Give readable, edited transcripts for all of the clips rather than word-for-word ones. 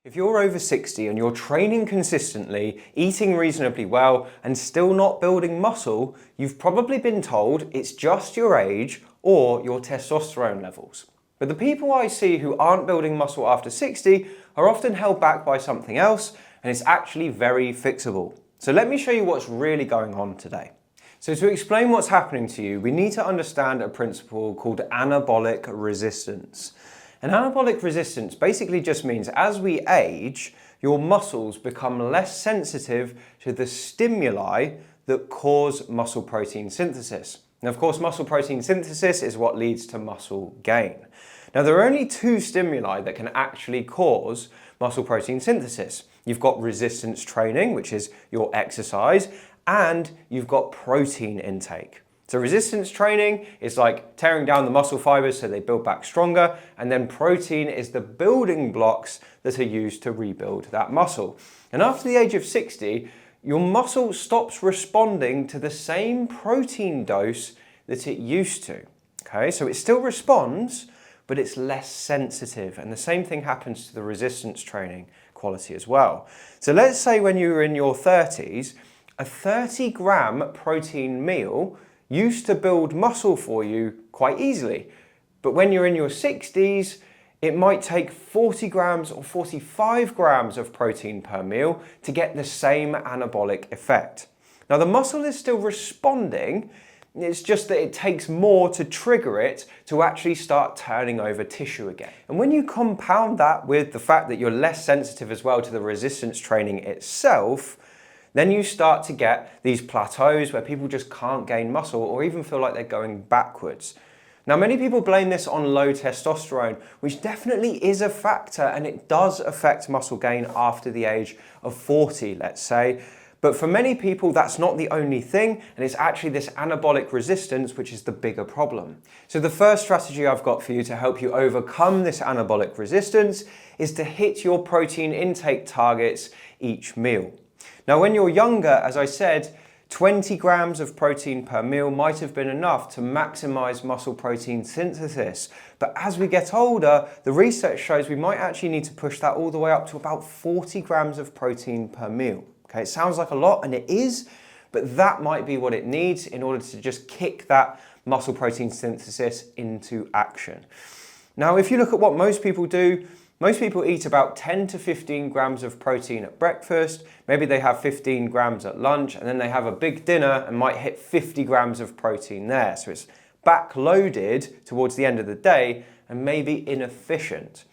If you're over 60 and you're training consistently, eating reasonably well, and still not building muscle, you've probably been told it's just your age or your testosterone levels. But the people I see who aren't building muscle after 60 are often held back by something else, and it's actually very fixable. So let me show you what's really going on today. So to explain what's happening to you, we need to understand a principle called anabolic resistance. And anabolic resistance basically just means as we age, your muscles become less sensitive to the stimuli that cause muscle protein synthesis. And of course, muscle protein synthesis is what leads to muscle gain. Now, there are only two stimuli that can actually cause muscle protein synthesis. You've got resistance training, which is your exercise, and you've got protein intake. So resistance training is like tearing down the muscle fibers so they build back stronger, and then protein is the building blocks that are used to rebuild that muscle. And after the age of 60, your muscle stops responding to the same protein dose that it used to. Okay, so it still responds, but it's less sensitive. And the same thing happens to the resistance training quality as well. So let's say when you were in your 30s, a 30-gram protein meal used to build muscle for you quite easily. But when you're in your 60s, it might take 40 grams or 45 grams of protein per meal to get the same anabolic effect. Now the muscle is still responding, it's just that it takes more to trigger it to actually start turning over tissue again. And when you compound that with the fact that you're less sensitive as well to the resistance training itself, then you start to get these plateaus where people just can't gain muscle or even feel like they're going backwards. Now, many people blame this on low testosterone, which definitely is a factor, and it does affect muscle gain after the age of 40, let's say. But for many people, that's not the only thing, and it's actually this anabolic resistance which is the bigger problem. So the first strategy I've got for you to help you overcome this anabolic resistance is to hit your protein intake targets each meal. Now, when you're younger, as I said, 20 grams of protein per meal might have been enough to maximize muscle protein synthesis. But as we get older, the research shows we might actually need to push that all the way up to about 40 grams of protein per meal. Okay, it sounds like a lot, and it is, but that might be what it needs in order to just kick that muscle protein synthesis into action. Now, if you look at what most people do, most people eat about 10 to 15 grams of protein at breakfast, maybe they have 15 grams at lunch, and then they have a big dinner and might hit 50 grams of protein there. So it's backloaded towards the end of the day and maybe inefficient.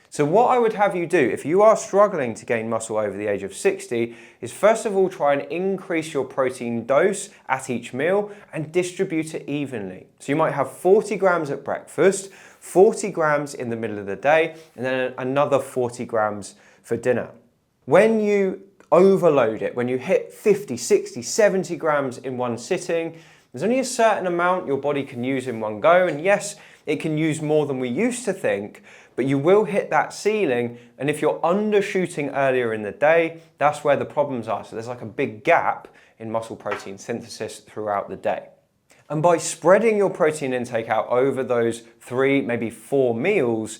So what I would have you do, if you are struggling to gain muscle over the age of 60, is first of all try and increase your protein dose at each meal and distribute it evenly. So you might have 40 grams at breakfast, 40 grams in the middle of the day, and then another 40 grams for dinner. When you overload it, when you hit 50, 60, 70 grams in one sitting, there's only a certain amount your body can use in one go, and yes, it can use more than we used to think, but you will hit that ceiling, and if you're undershooting earlier in the day, that's where the problems are. So there's like a big gap in muscle protein synthesis throughout the day. And by spreading your protein intake out over those 3, maybe 4 meals,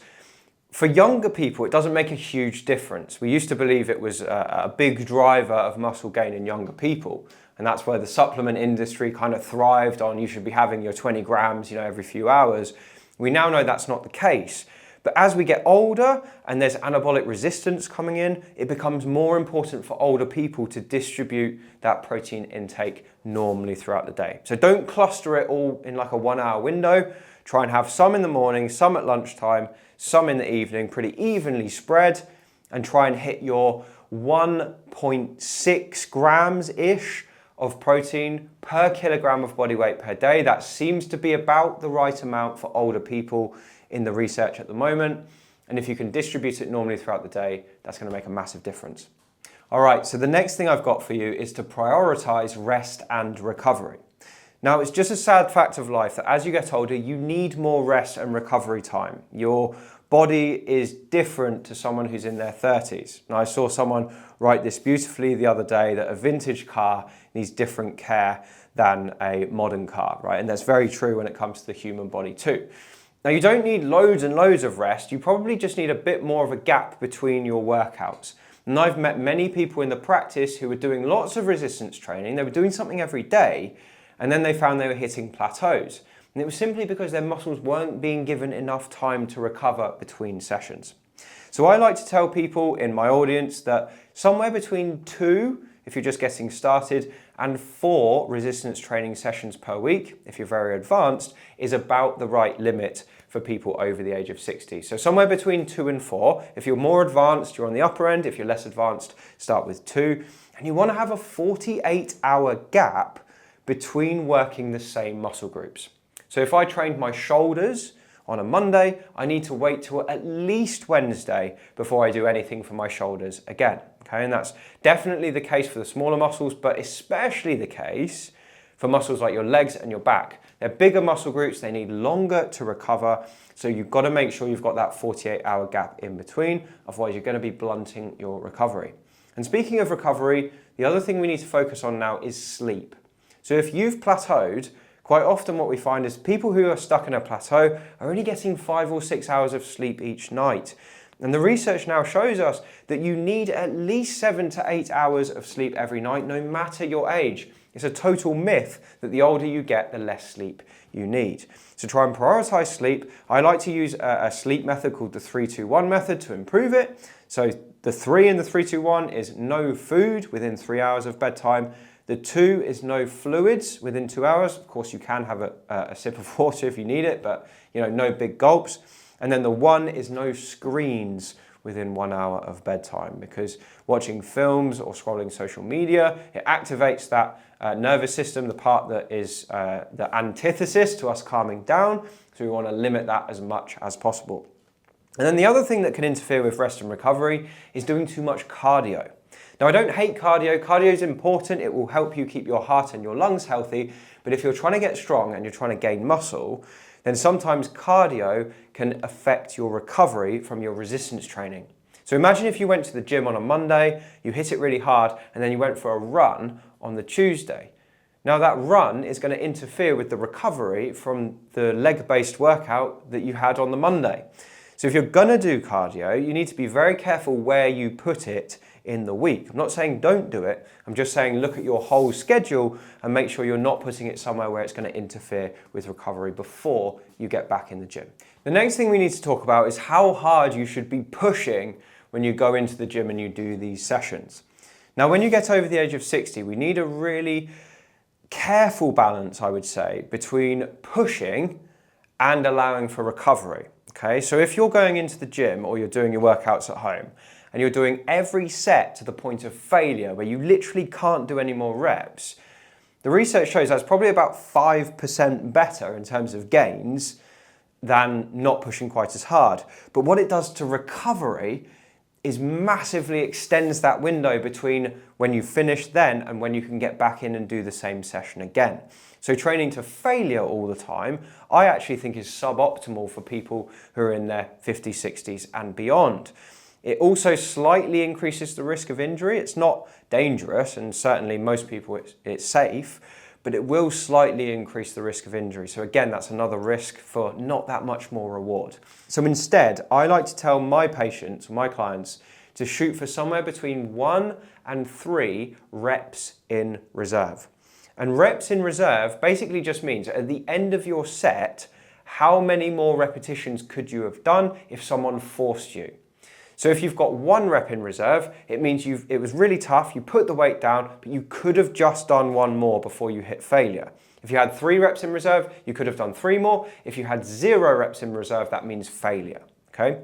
for younger people, it doesn't make a huge difference. We used to believe it was a big driver of muscle gain in younger people. And that's where the supplement industry kind of thrived on, you should be having your 20 grams, every few hours. We now know that's not the case. But as we get older and there's anabolic resistance coming in, it becomes more important for older people to distribute that protein intake normally throughout the day. So don't cluster it all in like a 1-hour window. Try and have some in the morning, some at lunchtime, some in the evening, pretty evenly spread, and try and hit your 1.6 grams-ish of protein per kilogram of body weight per day. That seems to be about the right amount for older people in the research at the moment. And if you can distribute it normally throughout the day, that's going to make a massive difference. All right, so the next thing I've got for you is to prioritize rest and recovery. Now, it's just a sad fact of life that as you get older, you need more rest and recovery time. Your body is different to someone who's in their 30s. Now, I saw someone write this beautifully the other day, that a vintage car needs different care than a modern car, right? And that's very true when it comes to the human body too. Now, you don't need loads and loads of rest. You probably just need a bit more of a gap between your workouts. And I've met many people in the practice who were doing lots of resistance training. They were doing something every day, and then they found they were hitting plateaus. And it was simply because their muscles weren't being given enough time to recover between sessions. So I like to tell people in my audience that somewhere between 2, if you're just getting started, and 4 resistance training sessions per week, if you're very advanced, is about the right limit for people over the age of 60. So somewhere between 2 and 4. If you're more advanced, you're on the upper end. If you're less advanced, start with 2. And you want to have a 48-hour gap between working the same muscle groups. So if I trained my shoulders on a Monday, I need to wait till at least Wednesday before I do anything for my shoulders again. Okay, and that's definitely the case for the smaller muscles, but especially the case for muscles like your legs and your back. They're bigger muscle groups, they need longer to recover, so you've got to make sure you've got that 48-hour gap in between, otherwise you're going to be blunting your recovery. And speaking of recovery, the other thing we need to focus on now is sleep. So if you've plateaued, quite often what we find is people who are stuck in a plateau are only getting 5 or 6 hours of sleep each night. And the research now shows us that you need at least 7 to 8 hours of sleep every night, no matter your age. It's a total myth that the older you get, the less sleep you need. So try and prioritize sleep. I like to use a sleep method called the 3-2-1 method to improve it. So the 3 in the 3-2-1 is no food within 3 hours of bedtime. The 2 is no fluids within 2 hours. Of course, you can have a sip of water if you need it, but no big gulps. And then the 1 is no screens within 1 hour of bedtime, because watching films or scrolling social media, it activates that nervous system, the part that is the antithesis to us calming down. So we want to limit that as much as possible. And then the other thing that can interfere with rest and recovery is doing too much cardio. Now, I don't hate cardio. Cardio is important. It will help you keep your heart and your lungs healthy. But if you're trying to get strong and you're trying to gain muscle, then sometimes cardio can affect your recovery from your resistance training. So imagine if you went to the gym on a Monday, you hit it really hard, and then you went for a run on the Tuesday. Now that run is going to interfere with the recovery from the leg-based workout that you had on the Monday. So if you're going to do cardio, you need to be very careful where you put it in the week. I'm not saying don't do it, I'm just saying look at your whole schedule and make sure you're not putting it somewhere where it's going to interfere with recovery before you get back in the gym. The next thing we need to talk about is how hard you should be pushing when you go into the gym and you do these sessions. Now, when you get over the age of 60, we need a really careful balance, I would say, between pushing and allowing for recovery. Okay, so if you're going into the gym or you're doing your workouts at home and you're doing every set to the point of failure where you literally can't do any more reps, the research shows that's probably about 5% better in terms of gains than not pushing quite as hard. But what it does to recovery is massively extends that window between when you finish then and when you can get back in and do the same session again. So training to failure all the time, I actually think is suboptimal for people who are in their 50s, 60s and beyond. It also slightly increases the risk of injury. It's not dangerous, and certainly most people it's safe, but it will slightly increase the risk of injury. So again, that's another risk for not that much more reward. So instead, I like to tell my patients, my clients, to shoot for somewhere between 1 and 3 reps in reserve. And reps in reserve basically just means at the end of your set, how many more repetitions could you have done if someone forced you? So if you've got 1 rep in reserve, it means it was really tough, you put the weight down, but you could have just done 1 more before you hit failure. If you had 3 reps in reserve, you could have done 3 more. If you had 0 reps in reserve, that means failure, okay?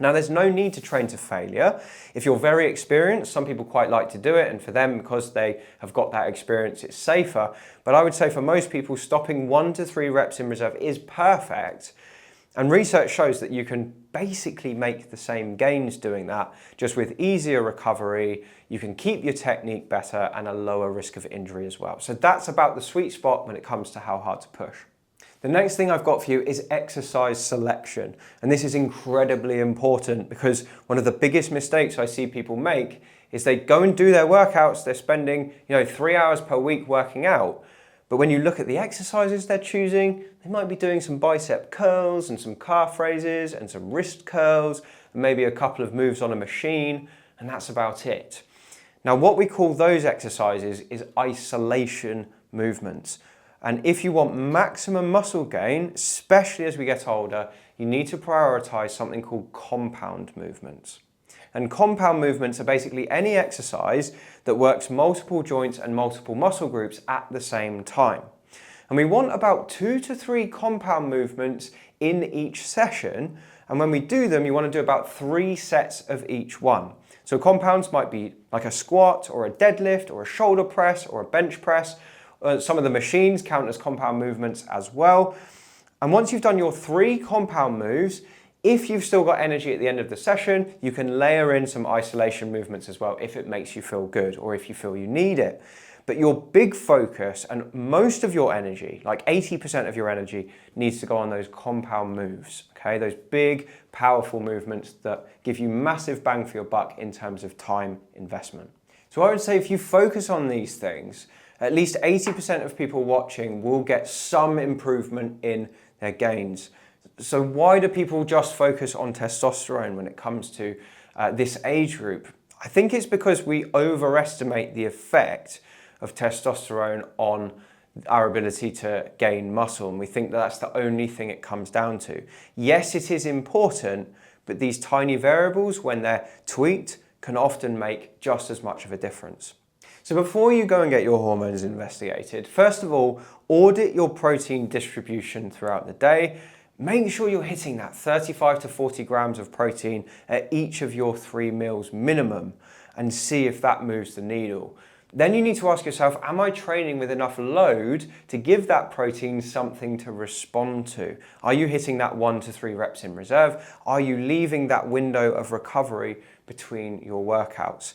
Now, there's no need to train to failure. If you're very experienced, some people quite like to do it, and for them, because they have got that experience, it's safer. But I would say for most people, stopping 1 to 3 reps in reserve is perfect. And research shows that you can basically make the same gains doing that, just with easier recovery. You can keep your technique better and a lower risk of injury as well. So that's about the sweet spot when it comes to how hard to push. The next thing I've got for you is exercise selection. And this is incredibly important because one of the biggest mistakes I see people make is they go and do their workouts. They're spending 3 hours per week working out, But when you look at the exercises they're choosing, they might be doing some bicep curls and some calf raises and some wrist curls, and maybe a couple of moves on a machine, and that's about it. Now, what we call those exercises is isolation movements. And if you want maximum muscle gain, especially as we get older, you need to prioritize something called compound movements. And compound movements are basically any exercise that works multiple joints and multiple muscle groups at the same time. And we want about 2 to 3 compound movements in each session. And when we do them, you want to do about 3 sets of each one. So compounds might be like a squat or a deadlift or a shoulder press or a bench press. Some of the machines count as compound movements as well. And once you've done your 3 compound moves, if you've still got energy at the end of the session, you can layer in some isolation movements as well if it makes you feel good or if you feel you need it. But your big focus and most of your energy, like 80% of your energy, needs to go on those compound moves, okay? Those big, powerful movements that give you massive bang for your buck in terms of time investment. So I would say if you focus on these things, at least 80% of people watching will get some improvement in their gains. So why do people just focus on testosterone when it comes to this age group? I think it's because we overestimate the effect of testosterone on our ability to gain muscle, and we think that that's the only thing it comes down to. Yes, it is important, but these tiny variables, when they're tweaked, can often make just as much of a difference. So before you go and get your hormones investigated, first of all, audit your protein distribution throughout the day. Make sure you're hitting that 35 to 40 grams of protein at each of your 3 meals minimum, and see if that moves the needle. Then you need to ask yourself, am I training with enough load to give that protein something to respond to? Are you hitting that 1 to 3 reps in reserve? Are you leaving that window of recovery between your workouts?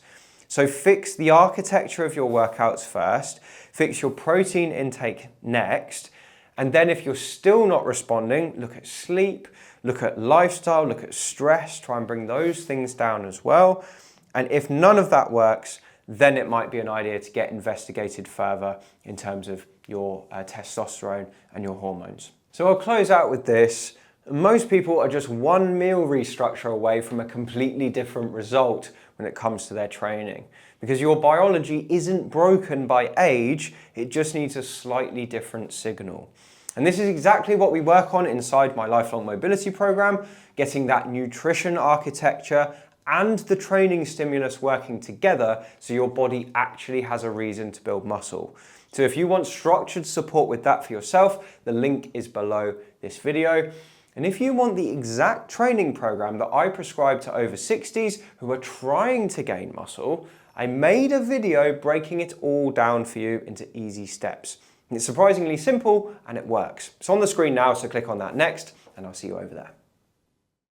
So fix the architecture of your workouts first, fix your protein intake next, and then if you're still not responding, look at sleep, look at lifestyle, look at stress, try and bring those things down as well. And if none of that works, then it might be an idea to get investigated further in terms of your testosterone and your hormones. So I'll close out with this. Most people are just 1 meal restructure away from a completely different result when it comes to their training, because your biology isn't broken by age, it just needs a slightly different signal. And this is exactly what we work on inside my lifelong mobility program, getting that nutrition architecture and the training stimulus working together so your body actually has a reason to build muscle. So if you want structured support with that for yourself, the link is below this video. And if you want the exact training program that I prescribe to over 60s who are trying to gain muscle, I made a video breaking it all down for you into easy steps. And it's surprisingly simple and it works. It's on the screen now, so click on that next, and I'll see you over there.